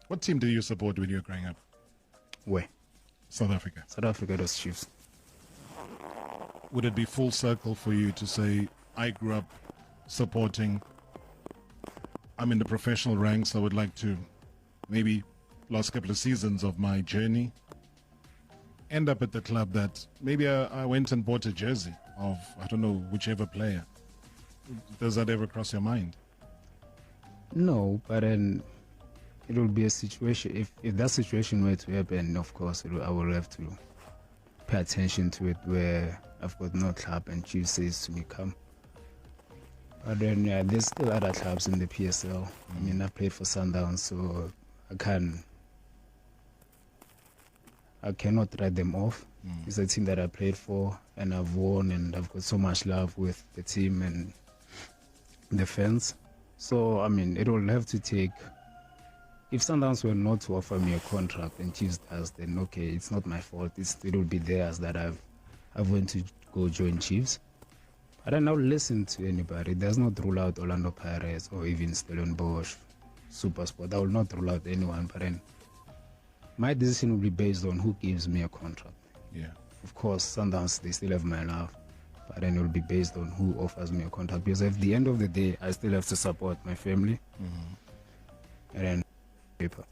What team did you support when you were growing up? Where? South Africa. South Africa, those Chiefs. Would it be full circle for you to say, I grew up supporting, I'm in the professional ranks, I would like to maybe last couple of seasons of my journey end up at the club that maybe I went and bought a jersey of, I don't know, whichever player. Does that ever cross your mind? No, but then it will be a situation, if that situation were to happen, of course, I will have to pay attention to it, where I've got no club and Chiefs says to me, come. But then, yeah, there's still other clubs in the PSL. I mean, I played for Sundowns, so I cannot write them off. It's a team that I played for, and I've won, and I've got so much love with the team and the fans. So, I mean, it will have to take, if Sundowns were not to offer me a contract and Chiefs does, then okay, it's not my fault. It will be theirs that I've went to go join Chiefs. But I now listen to anybody. It does not rule out Orlando Pirates or even Stellenbosch, Supersport. I will not rule out anyone, but then my decision will be based on who gives me a contract. Yeah. Of course, Sundowns, they still have my love, but then it will be based on who offers me a contract. Because at the end of the day, I still have to support my family. And then paper.